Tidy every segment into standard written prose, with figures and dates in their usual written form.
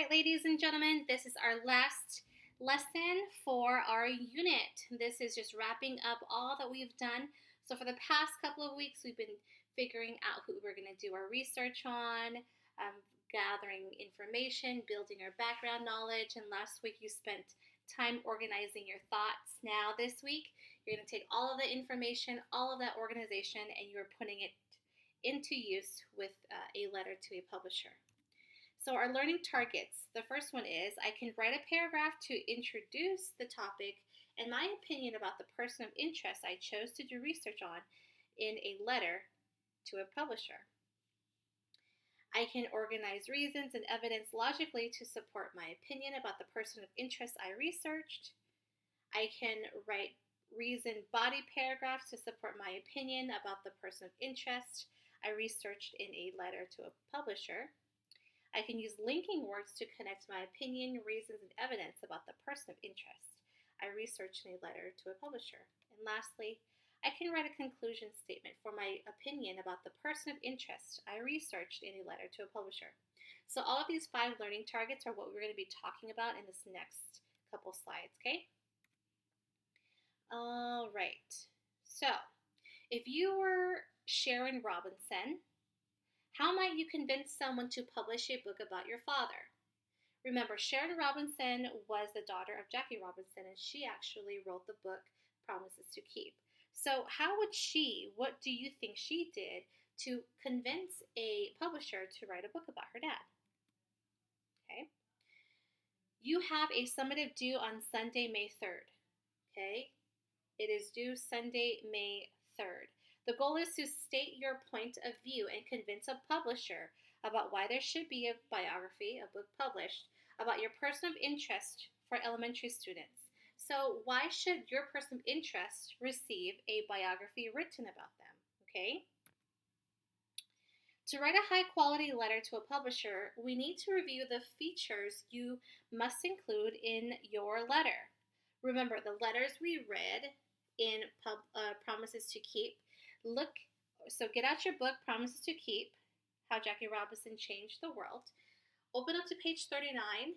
right, ladies and gentlemen, this is our last lesson for our unit. This is just wrapping up all that we've done. So, for the past couple of weeks, we've been figuring out who we're going to do our research on, gathering information, building our background knowledge. And last week, you spent time organizing your thoughts. Now, this week, you're going to take all of the information, all of that organization, and you're putting it into use with a letter to a publisher. So, our learning targets, the first one is I can write a paragraph to introduce the topic and my opinion about the person of interest I chose to do research on in a letter to a publisher. I can organize reasons and evidence logically to support my opinion about the person of interest I researched. I can write reasoned body paragraphs to support my opinion about the person of interest I researched in a letter to a publisher. I can use linking words to connect my opinion, reasons, and evidence about the person of interest I researched in a letter to a publisher. And lastly, I can write a conclusion statement for my opinion about the person of interest I researched in a letter to a publisher. So all of these 5 learning targets are what we're going to be talking about in this next couple slides, okay? All right. So, if you were Sharon Robinson, how might you convince someone to publish a book about your father? Remember, Sharon Robinson was the daughter of Jackie Robinson, and she actually wrote the book Promises to Keep. So what do you think she did to convince a publisher to write a book about her dad? Okay. You have a summative due on Sunday, May 3rd. Okay. It is due Sunday, May 3rd. The goal is to state your point of view and convince a publisher about why there should be a biography, a book published, about your person of interest for elementary students. So, why should your person of interest receive a biography written about them? Okay? To write a high quality letter to a publisher, we need to review the features you must include in your letter. Remember, the letters we read in Promises to Keep. Get out your book, Promises to Keep, How Jackie Robinson Changed the World. Open up to page 39,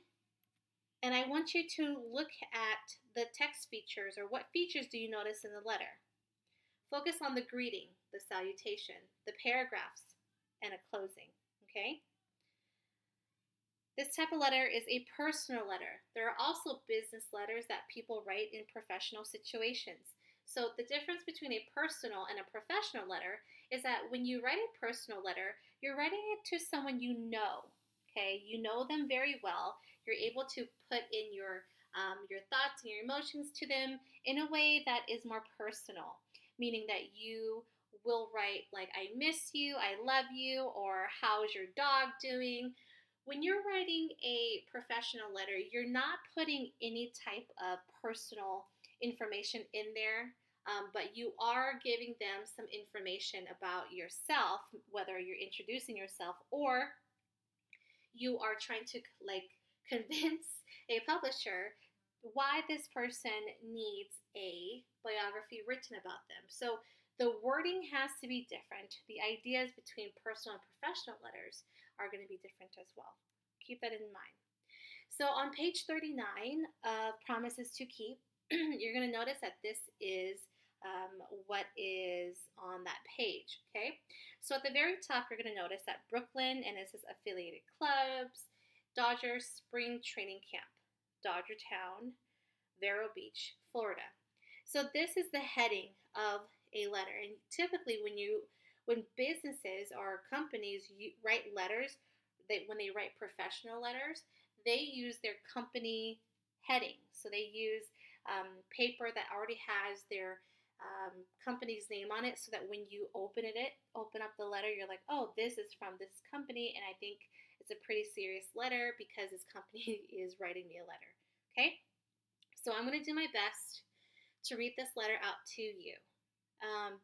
and I want you to look at the text features, or what features do you notice in the letter. Focus on the greeting, the salutation, the paragraphs, and a closing, okay? This type of letter is a personal letter. There are also business letters that people write in professional situations. So the difference between a personal and a professional letter is that when you write a personal letter, you're writing it to someone you know, okay? You know them very well. You're able to put in your thoughts and your emotions to them in a way that is more personal, meaning that you will write like, I miss you, I love you, or how's your dog doing? When you're writing a professional letter, you're not putting any type of personal information in there, but you are giving them some information about yourself, whether you're introducing yourself or you are trying to convince a publisher why this person needs a biography written about them. So the wording has to be different. The ideas between personal and professional letters are going to be different as well. Keep that in mind. So on page 39 of Promises to Keep, you're going to notice that this is what is on that page, okay? So at the very top, you're going to notice that Brooklyn, and this is affiliated clubs, Dodgers Spring Training Camp, Dodger Town, Vero Beach, Florida. So this is the heading of a letter, and typically when businesses or companies write letters, when they write professional letters, they use their company heading. So they use paper that already has their company's name on it, so that when you open up the letter, you're like, oh, this is from this company, and I think it's a pretty serious letter because this company is writing me a letter. Okay? So I'm going to do my best to read this letter out to you.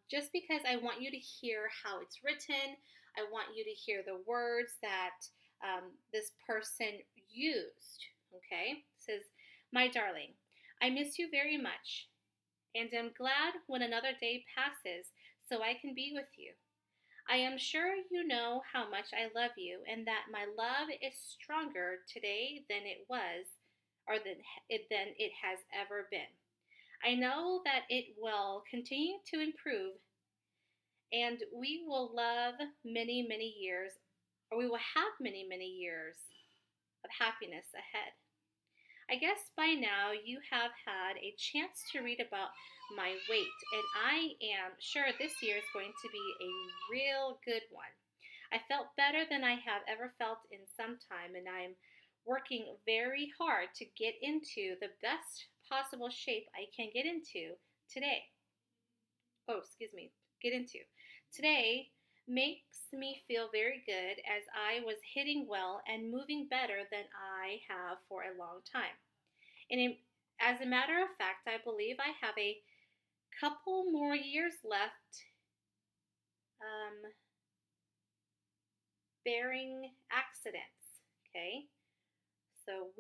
Just because I want you to hear how it's written, I want you to hear the words that this person used. Okay? It says, my darling, I miss you very much, and am glad when another day passes so I can be with you. I am sure you know how much I love you and that my love is stronger today than it was or than it has ever been. I know that it will continue to improve and we will love many, many years, or we will have many, many years of happiness ahead. I guess by now you have had a chance to read about my weight, and I am sure this year is going to be a real good one. I felt better than I have ever felt in some time, and I'm working very hard to get into the best possible shape I can get into today. Oh, excuse me, get into. Today makes me feel very good as I was hitting well and moving better than I have for a long time. As a matter of fact, I believe I have a couple more years left um, bearing accidents. Okay, so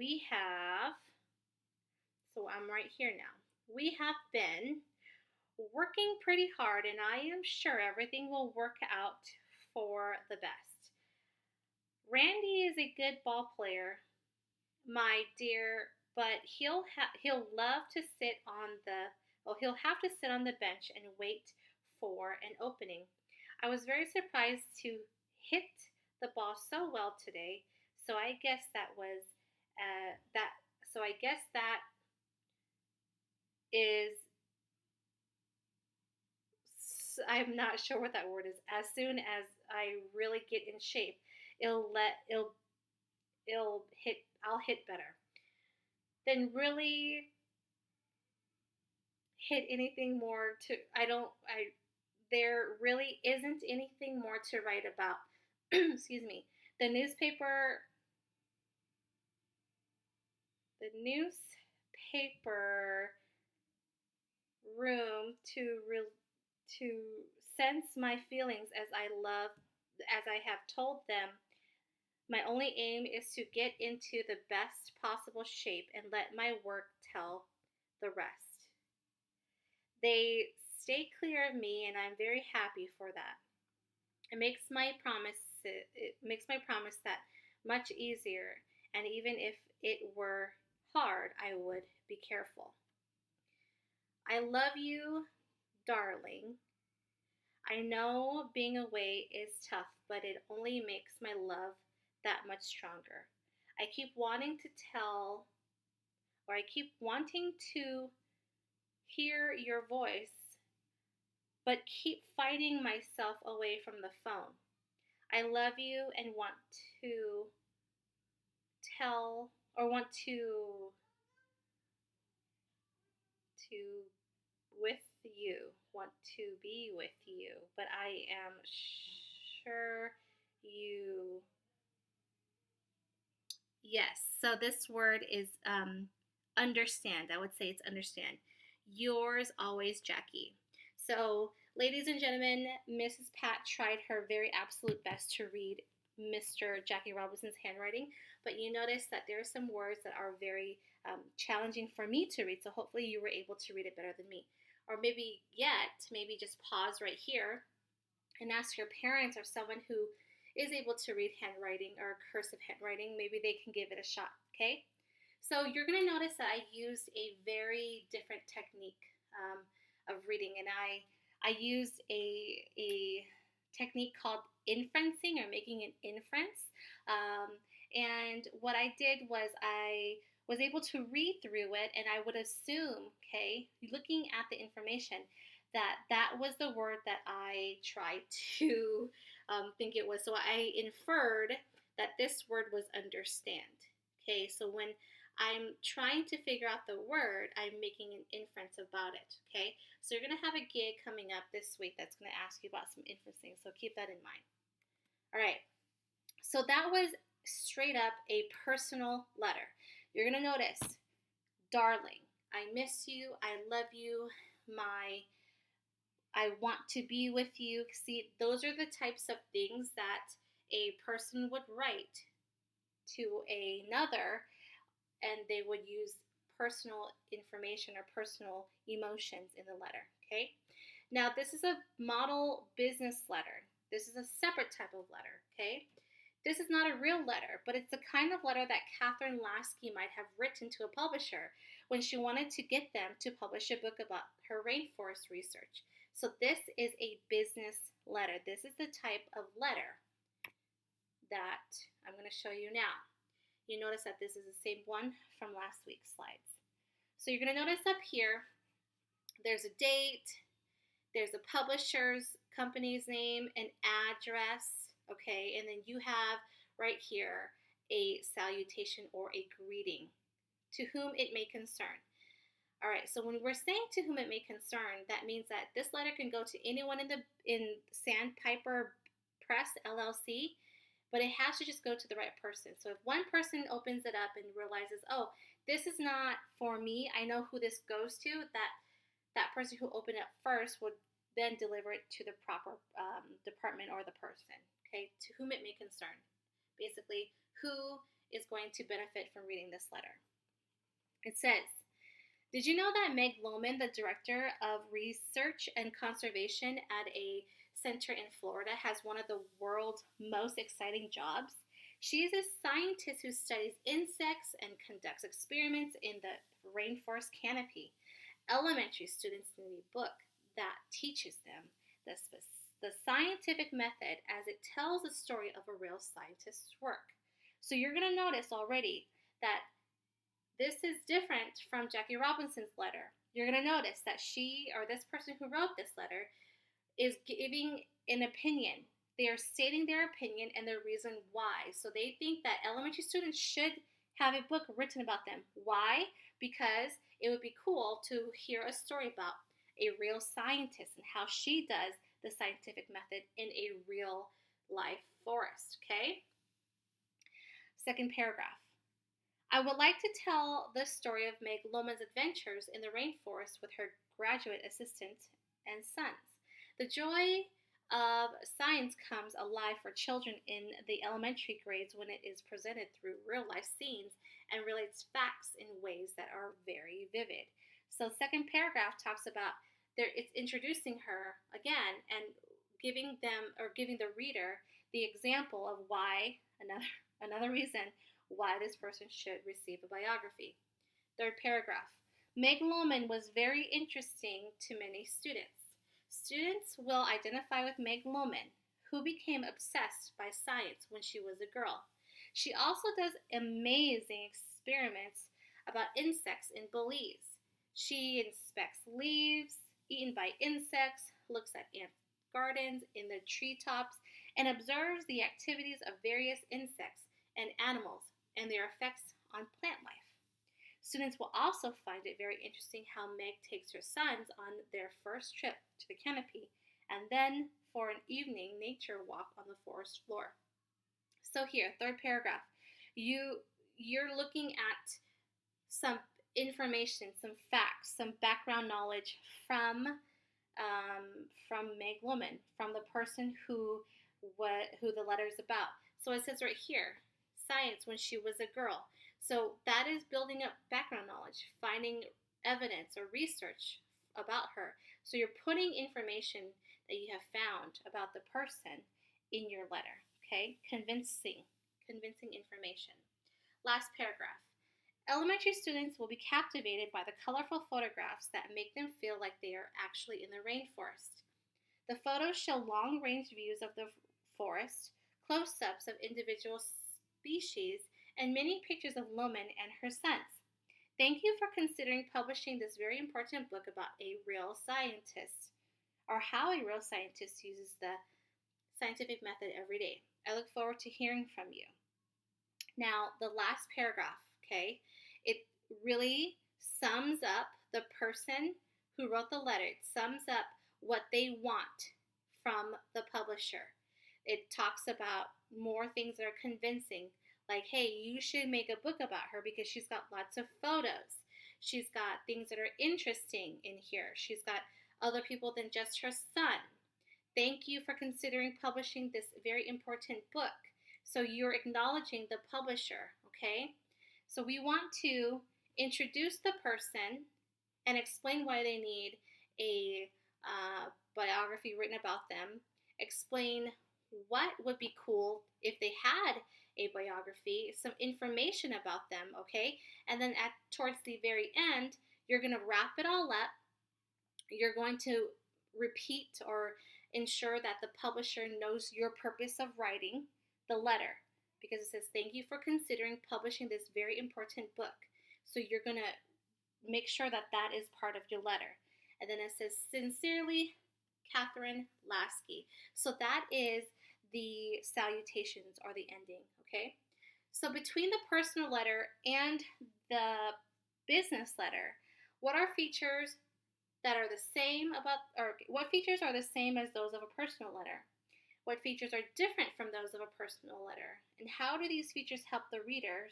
I'm right here now. We have been working pretty hard, and I am sure everything will work out for the best. Randy is a good ball player, my dear, but he'll love to sit on the he'll have to sit on the bench and wait for an opening. I was very surprised to hit the ball so well today, so I guess that was that. So I guess that is I'm not sure what that word is. As soon as I really get in shape, it'll let it'll hit I'll hit better. Then really hit anything more to I don't I there really isn't anything more to write about. Excuse me. The newspaper room to sense my feelings as I have told them. My only aim is to get into the best possible shape and let my work tell the rest. They stay clear of me, and I'm very happy for that. It makes my promise that much easier, and even if it were hard, I would be careful. I love you, darling. I know being away is tough, but it only makes my love that much stronger. I keep wanting to tell, I keep wanting to hear your voice, but keep fighting myself away from the phone. I love you and to tell, want to with want to be with you, but I am sure you. Yes, so this word is understand. I would say it's understand. Yours always, Jackie. So, ladies and gentlemen, Mrs. Pat tried her very absolute best to read Mr. Jackie Robinson's handwriting, but you notice that there are some words that are very challenging for me to read, so hopefully you were able to read it better than me. Or maybe just pause right here and ask your parents or someone who is able to read handwriting or cursive handwriting, maybe they can give it a shot, okay? So you're going to notice that I used a very different technique of reading, and I used a technique called inferencing or making an inference. And what I did was I was able to read through it, and I would assume, okay, looking at the information, that was the word that I tried to think it was. So I inferred that this word was understand. Okay, so when I'm trying to figure out the word, I'm making an inference about it. Okay, so you're going to have a gig coming up this week that's going to ask you about some inferencing, so keep that in mind. All right, so that was straight up a personal letter. You're going to notice, darling, I miss you, I love you, I want to be with you. See, those are the types of things that a person would write to another, and they would use personal information or personal emotions in the letter, okay? Now, this is a model business letter. This is a separate type of letter, okay? This is not a real letter, but it's the kind of letter that Catherine Lasky might have written to a publisher when she wanted to get them to publish a book about her rainforest research. So this is a business letter. This is the type of letter that I'm going to show you now. You notice that this is the same one from last week's slides. So you're going to notice up here, there's a date, there's a publisher's company's name, an address, okay, and then you have right here a salutation or a greeting, to whom it may concern. All right, so when we're saying to whom it may concern, that means that this letter can go to anyone in Sandpiper Press LLC, but it has to just go to the right person. So if one person opens it up and realizes, oh, this is not for me, I know who this goes to, that person who opened it first would then deliver it to the proper department or the person, okay, to whom it may concern. Basically, who is going to benefit from reading this letter. It says, did you know that Meg Lohman, the Director of Research and Conservation at a center in Florida, has one of the world's most exciting jobs? She is a scientist who studies insects and conducts experiments in the rainforest canopy. Elementary students need a book that teaches them the scientific method as it tells the story of a real scientist's work. So you're going to notice already that this is different from Jackie Robinson's letter. You're going to notice that she, or this person who wrote this letter, is giving an opinion. They are stating their opinion and the reason why. So they think that elementary students should have a book written about them. Why? Because it would be cool to hear a story about a real scientist and how she does the scientific method in a real life forest, okay? Second paragraph. I would like to tell the story of Meg Lohman's adventures in the rainforest with her graduate assistant and sons. The joy of science comes alive for children in the elementary grades when it is presented through real-life scenes and relates facts in ways that are very vivid. So second paragraph talks about it's introducing her again and giving the reader the example of why, another reason why this person should receive a biography. Third paragraph. Meg Lohman was very interesting to many students. Students will identify with Meg Lohman, who became obsessed by science when she was a girl. She also does amazing experiments about insects in Belize. She inspects leaves eaten by insects, looks at ant gardens in the treetops, and observes the activities of various insects and animals and their effects on plant life. Students will also find it very interesting how Meg takes her sons on their first trip to the canopy and then for an evening nature walk on the forest floor. So here, third paragraph, you're looking at some information, some facts, some background knowledge from Meg Lohman, from the person who the letter is about. So it says right here, science when she was a girl. So that is building up background knowledge, finding evidence or research about her. So you're putting information that you have found about the person in your letter, okay? Convincing information. Last paragraph. Elementary students will be captivated by the colorful photographs that make them feel like they are actually in the rainforest. The photos show long-range views of the forest, close-ups of individual species, and many pictures of Lohman and her sons. Thank you for considering publishing this very important book about a real scientist, or how a real scientist uses the scientific method every day. I look forward to hearing from you. Now, the last paragraph, okay, it really sums up the person who wrote the letter. It sums up what they want from the publisher. It talks about more things that are convincing, like, hey, you should make a book about her because she's got lots of photos. She's got things that are interesting in here. She's got other people than just her son. Thank you for considering publishing this very important book. So you're acknowledging the publisher, okay? So we want to introduce the person and explain why they need a biography written about them. explain what would be cool if they had a biography, some information about them, okay? And then at towards the very end, you're going to wrap it all up. You're going to repeat or ensure that the publisher knows your purpose of writing the letter, because it says, "Thank you for considering publishing this very important book." So you're going to make sure that that is part of your letter. And then it says, "Sincerely, Catherine Lasky." So that is the salutations or the ending, okay? So between the personal letter and the business letter, what are features that are the same about, or what features are the same as those of a personal letter? What features are different from those of a personal letter? And how do these features help the reader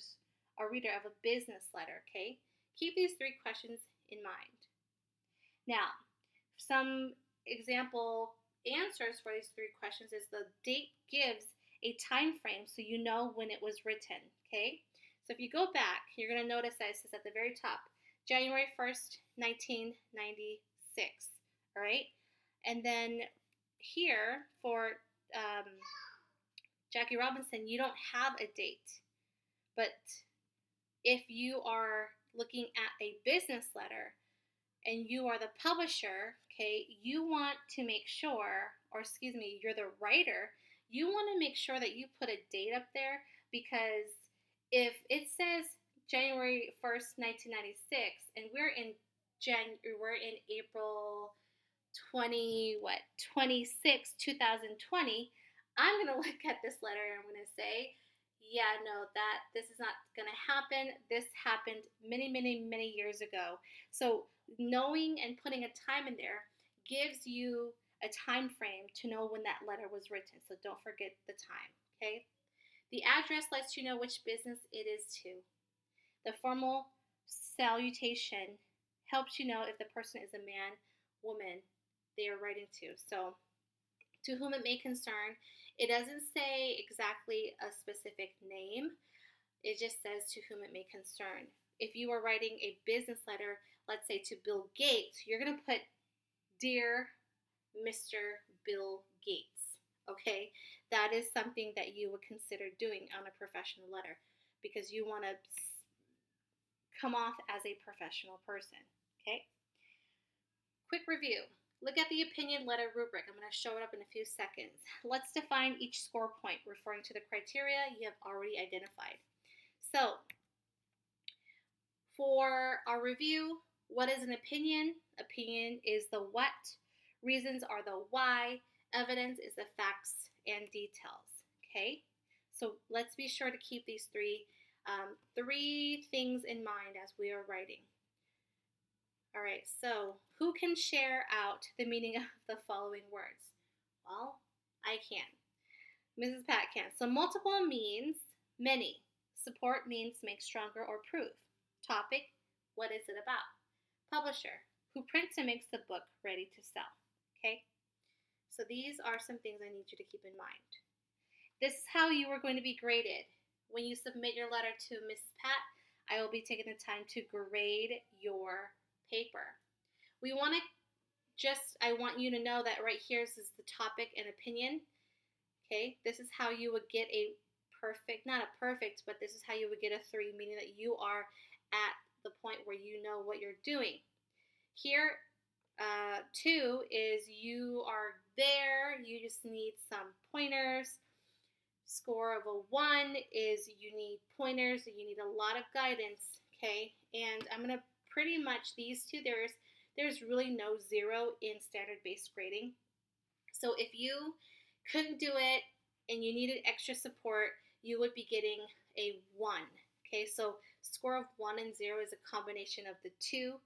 of a business letter, okay? Keep these three questions in mind. Now, some example answers for these three questions is the date gives a time frame so you know when it was written, okay? So if you go back, you're going to notice that it says at the very top, January 1st, 1996, all right? And then here for Jackie Robinson, you don't have a date. But if you are looking at a business letter and you are the publisher, okay, you want to make sure, or excuse me, you're the writer, you want to make sure that you put a date up there, because if it says January 1st, 1996, and we're in April 26, 2020, I'm going to look at this letter and I'm going to say, yeah, no, this is not going to happen. This happened many, many, many years ago. So knowing and putting a time in there gives you a time frame to know when that letter was written. So don't forget the time, okay? The address lets you know which business it is to. The formal salutation helps you know if the person is a man, woman they are writing to. So, to whom it may concern, it doesn't say exactly a specific name. It just says to whom it may concern. If you are writing a business letter, let's say to Bill Gates, you're going to put, "Dear Mr. Bill Gates," okay? That is something that you would consider doing on a professional letter, because you want to come off as a professional person, okay? Quick review. Look at the opinion letter rubric. I'm going to show it up in a few seconds. Let's define each score point referring to the criteria you have already identified. So, for our review, what is an opinion? Opinion is the what, reasons are the why, evidence is the facts and details, okay? So let's be sure to keep these three things in mind as we are writing. All right, so who can share out the meaning of the following words? Well, I can. Mrs. Pat can. So multiple means many. Support means make stronger or prove. Topic, what is it about? Publisher, who prints and makes the book ready to sell. Okay? So these are some things I need you to keep in mind. This is how you are going to be graded. When you submit your letter to Mrs. Pat, I will be taking the time to grade your paper. I want you to know that right here is the topic and opinion. Okay, this is how you would get a perfect, not a perfect, but this is how you would get a 3, meaning that you are at the point where you know what you're doing. Here, 2 is you are there, you just need some pointers. Score of a 1 is you need pointers, you need a lot of guidance, okay? And I'm going to pretty much, these two, there's really no 0 in standard-based grading. So if you couldn't do it and you needed extra support, you would be getting a 1. Okay, so score of 1 and 0 is a combination of the two.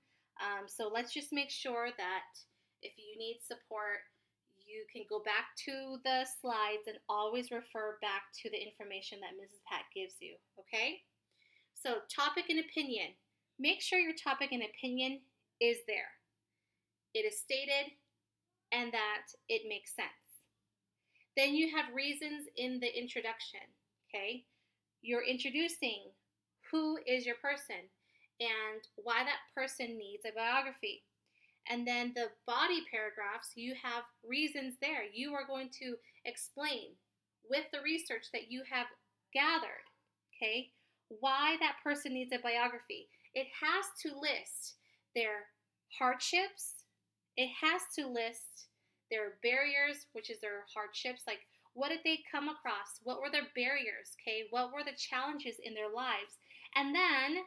So let's just make sure that if you need support, you can go back to the slides and always refer back to the information that Mrs. Pat gives you, okay? So topic and opinion. Make sure your topic and opinion is there. It is stated and that it makes sense. Then you have reasons in the introduction, okay? You're introducing who is your person and why that person needs a biography. And then the body paragraphs, you have reasons there. You are going to explain with the research that you have gathered, okay, why that person needs a biography. It has to list their hardships, it has to list their barriers, which is their hardships, like what did they come across? What were their barriers? Okay, what were the challenges in their lives? And then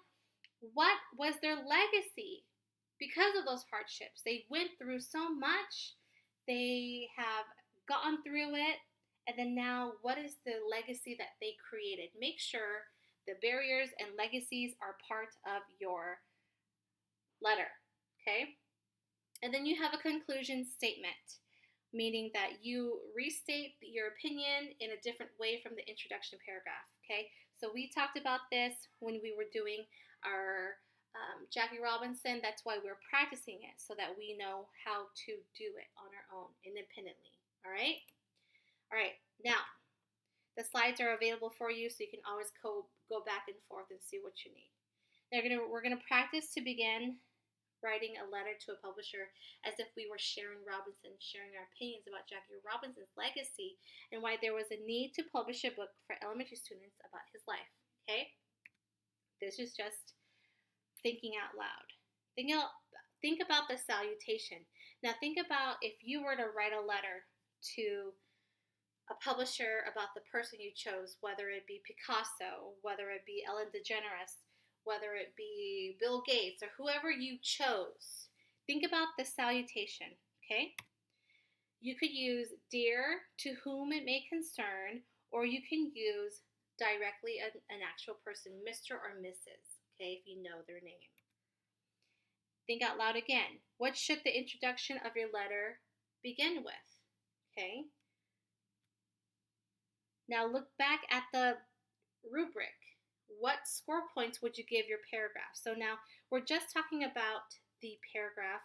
what was their legacy because of those hardships? They went through so much, they have gotten through it, and then now what is the legacy that they created? Make sure the barriers and legacies are part of your letter, okay? And then you have a conclusion statement, meaning that you restate your opinion in a different way from the introduction paragraph, okay? So we talked about this when we were doing our Jackie Robinson. That's why we're practicing it, so that we know how to do it on our own independently, all right? All right, now the slides are available for you, so you can always go back and forth and see what you need. We're gonna practice to begin writing a letter to a publisher as if we were sharing our opinions about Jackie Robinson's legacy and why there was a need to publish a book for elementary students about his life. Okay? This is just thinking out loud. Think about the salutation. Now think about if you were to write a letter to a publisher about the person you chose, whether it be Picasso, whether it be Ellen DeGeneres, whether it be Bill Gates, or whoever you chose. Think about the salutation, okay? You could use dear, to whom it may concern, or you can use directly an actual person, Mr. or Mrs., okay, if you know their name. Think out loud again. What should the introduction of your letter begin with, okay? Now look back at the rubric. What score points would you give your paragraph? So now we're just talking about the paragraph.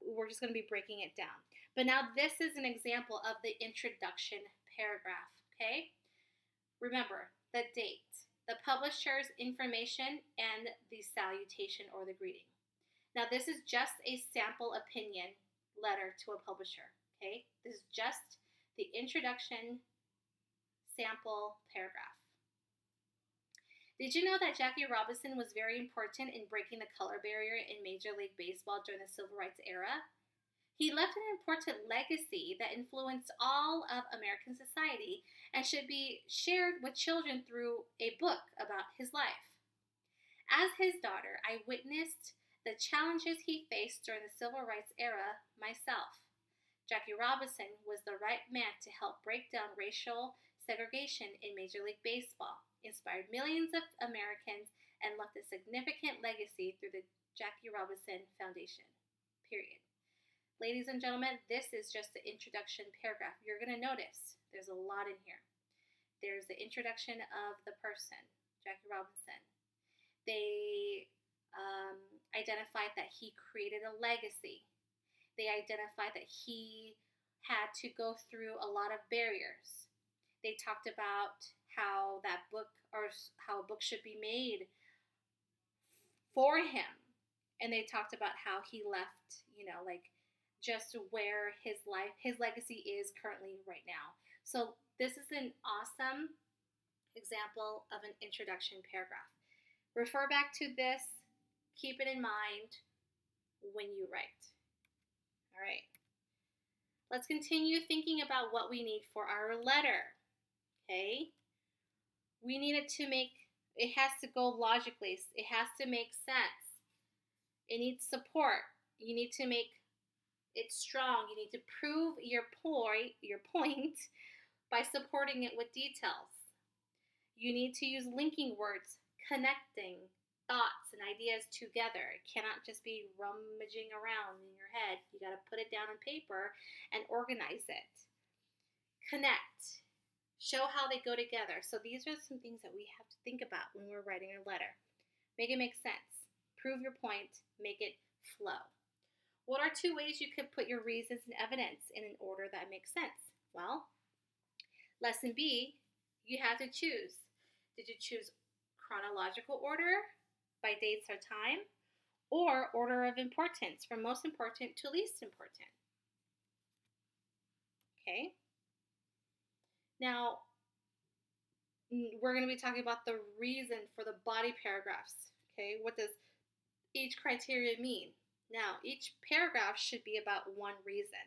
We're just going to be breaking it down. But now this is an example of the introduction paragraph, okay? Remember the date, the publisher's information, and the salutation or the greeting. Now this is just a sample opinion letter to a publisher, okay? This is just the introduction sample paragraph. Did you know that Jackie Robinson was very important in breaking the color barrier in Major League Baseball during the Civil Rights era? He left an important legacy that influenced all of American society and should be shared with children through a book about his life. As his daughter, I witnessed the challenges he faced during the Civil Rights era myself. Jackie Robinson was the right man to help break down racial segregation in Major League Baseball, inspired millions of Americans, and left a significant legacy through the Jackie Robinson Foundation. Period. Ladies and gentlemen, this is just the introduction paragraph. You're going to notice there's a lot in here. There's the introduction of the person, Jackie Robinson. They identified that he created a legacy. They identified that he had to go through a lot of barriers. They talked about how that book, or how a book should be made for him. And they talked about how he left, just where his legacy is currently right now. So this is an awesome example of an introduction paragraph. Refer back to this. Keep it in mind when you write. All right. Let's continue thinking about what we need for our letter. Okay? We need it has to go logically. It has to make sense. It needs support. You need to make it strong. You need to prove your point by supporting it with details. You need to use linking words, connecting thoughts and ideas together. It cannot just be rummaging around in your head. You got to put it down on paper and organize it. Connect. Show how they go together. So these are some things that we have to think about when we're writing a letter. Make it make sense. Prove your point. Make it flow. What are 2 ways you could put your reasons and evidence in an order that makes sense? Well, lesson B, you have to choose. Did you choose chronological order by dates or time, or order of importance, from most important to least important. Okay? Now, we're going to be talking about the reason for the body paragraphs. Okay? What does each criteria mean? Now, each paragraph should be about one reason.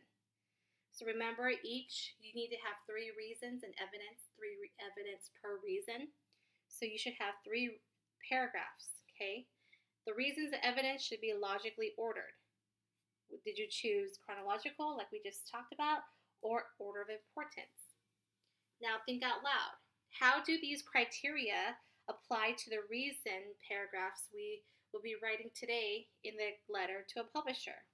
So remember, you need to have 3 reasons and evidence, evidence per reason. So you should have 3 paragraphs, okay? The reasons and evidence should be logically ordered. Did you choose chronological, like we just talked about, or order of importance? Now think out loud. How do these criteria apply to the reason paragraphs we will be writing today in the letter to a publisher?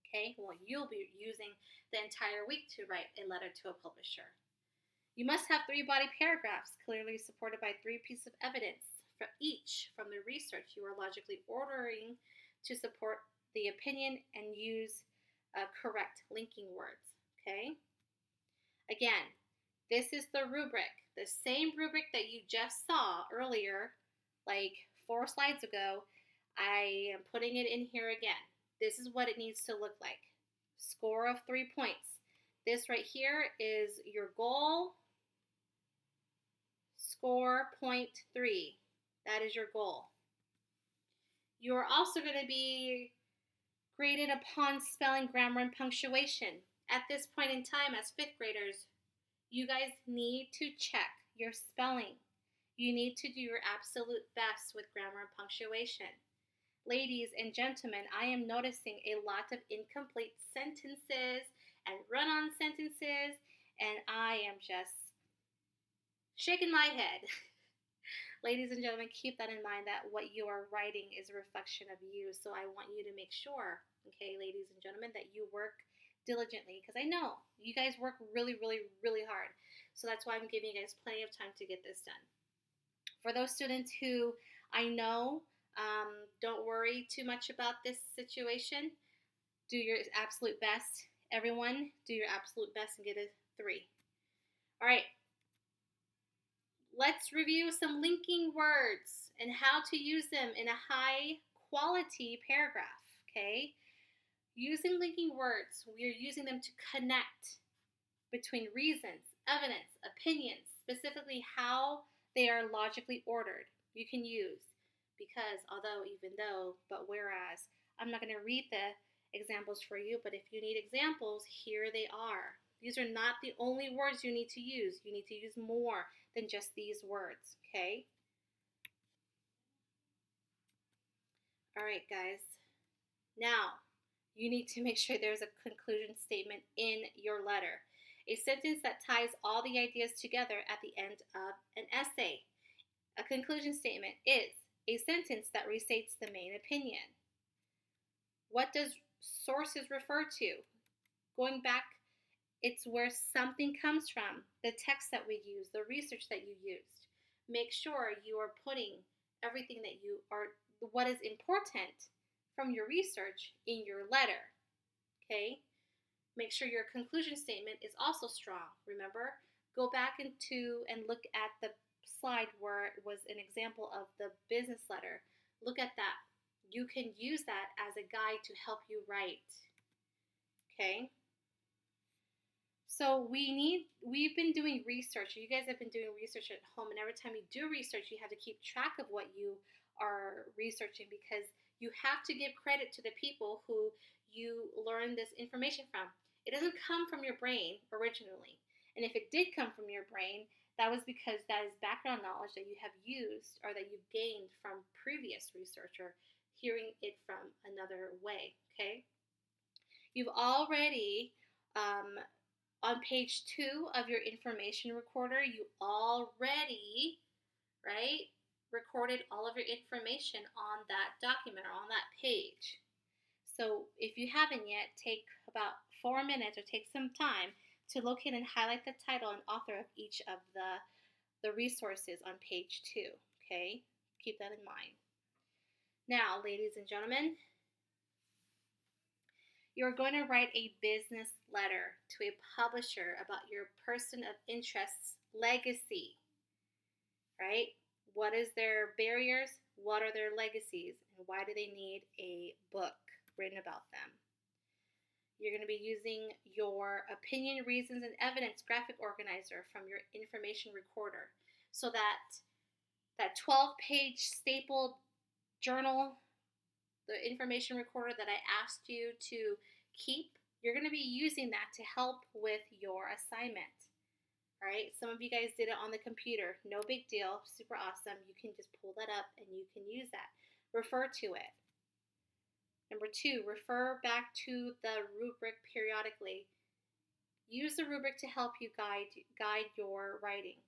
Okay, well, you'll be using the entire week to write a letter to a publisher. You must have 3 body paragraphs clearly supported by 3 pieces of evidence for each from the research you are logically ordering to support the opinion and use correct linking words. Okay? Again, this is the rubric, the same rubric that you just saw earlier, like 4 slides ago. I am putting it in here again. This is what it needs to look like. Score of 3 points. This right here is your goal. Score 0.3. That is your goal. You are also going to be graded upon spelling, grammar, and punctuation. At this point in time, as 5th graders, you guys need to check your spelling. You need to do your absolute best with grammar and punctuation. Ladies and gentlemen, I am noticing a lot of incomplete sentences and run-on sentences, and I am just shaking my head. Ladies and gentlemen, keep that in mind, that what you are writing is a reflection of you. So I want you to make sure, okay, ladies and gentlemen, that you work diligently, because I know you guys work really, really, really hard. So that's why I'm giving you guys plenty of time to get this done. For those students who I know don't worry too much about this situation, do your absolute best. Everyone, do your absolute best and get a 3. All right. Let's review some linking words and how to use them in a high quality paragraph, okay? Using linking words, we are using them to connect between reasons, evidence, opinions, specifically how they are logically ordered. You can use because, although, even though, but whereas. I'm not going to read the examples for you, but if you need examples, here they are. These are not the only words you need to use. You need to use more than just these words, okay? All right, guys. Now, you need to make sure there's a conclusion statement in your letter. A sentence that ties all the ideas together at the end of an essay. A conclusion statement is a sentence that restates the main opinion. What does sources refer to? Going back, it's where something comes from, the text that we use, the research that you used. Make sure you are putting everything that you are, what is important from your research in your letter, okay? Make sure your conclusion statement is also strong. Remember, go back into and look at the slide where it was an example of the business letter. Look at that. You can use that as a guide to help you write, okay? So we've been doing research. You guys have been doing research at home, and every time you do research, you have to keep track of what you are researching, because you have to give credit to the people who you learn this information from. It doesn't come from your brain originally. And if it did come from your brain, that was because that is background knowledge that you have used or that you've gained from previous research or hearing it from another way, okay? You've already, on page 2 of your information recorder, you already, right, recorded all of your information on that document or on that page. So if you haven't yet, take about 4 minutes or take some time to locate and highlight the title and author of each of the resources on page 2, okay? Keep that in mind. Now, ladies and gentlemen, you're going to write a business letter to a publisher about your person of interest's legacy, right? What is their barriers? What are their legacies? And why do they need a book written about them? You're going to be using your opinion, reasons, and evidence graphic organizer from your information recorder. So that 12-page stapled journal, the information recorder that I asked you to keep, you're going to be using that to help with your assignment. All right, some of you guys did it on the computer. No big deal, super awesome. You can just pull that up and you can use that. Refer to it. Number 2, refer back to the rubric periodically. Use the rubric to help you guide your writing.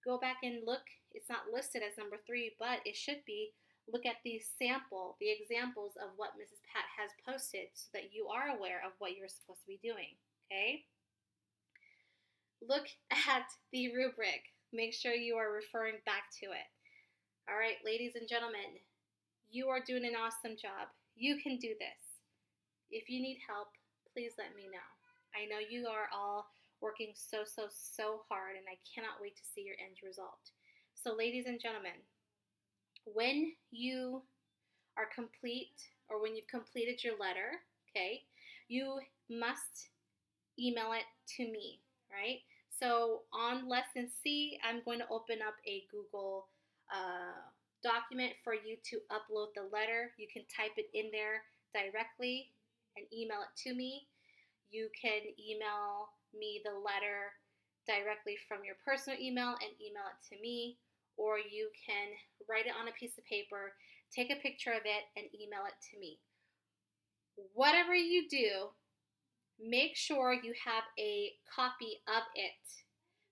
Go back and look. It's not listed as number 3, but it should be. Look at the examples of what Mrs. Pat has posted so that you are aware of what you're supposed to be doing, okay? Look at the rubric. Make sure you are referring back to it. All right, ladies and gentlemen, you are doing an awesome job. You can do this. If you need help, please let me know. I know you are all working so hard, and I cannot wait to see your end result. So, ladies and gentlemen, when you are complete, or when you've completed your letter, okay, you must email it to me, right? So on lesson C, I'm going to open up a Google document for you to upload the letter. You can type it in there directly and email it to me. You can email me the letter directly from your personal email and email it to me, or you can write it on a piece of paper, take a picture of it, and email it to me. Whatever you do, make sure you have a copy of it,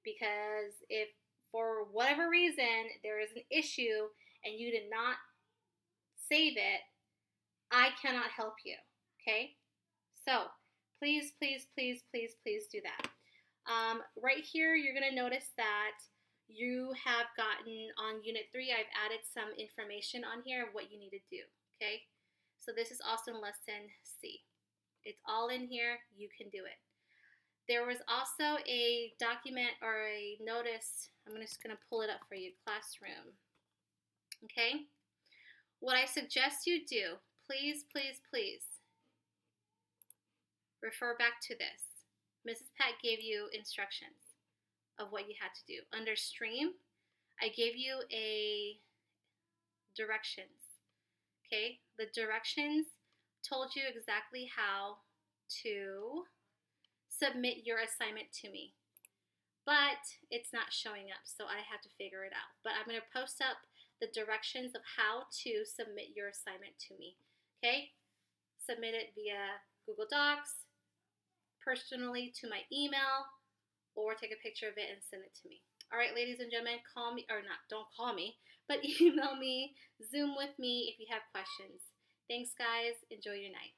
because if for whatever reason there is an issue and you did not save it, I cannot help you, okay? So please do that. Right here, you're going to notice that you have gotten on Unit 3, I've added some information on here of what you need to do, okay? So this is also in Lesson C. It's all in here. You can do it. There was also a document or a notice. I'm just going to pull it up for you. Classroom. Okay? What I suggest you do, please refer back to this. Mrs. Pat gave you instructions of what you had to do. Under Stream, I gave you a directions. Okay? The directions told you exactly how to submit your assignment to me, but it's not showing up, so I have to figure it out. But I'm going to post up the directions of how to submit your assignment to me, okay? Submit it via Google Docs, personally to my email, or take a picture of it and send it to me. All right, ladies and gentlemen, call me, or not, don't call me, but email me, Zoom with me if you have questions. Thanks, guys. Enjoy your night.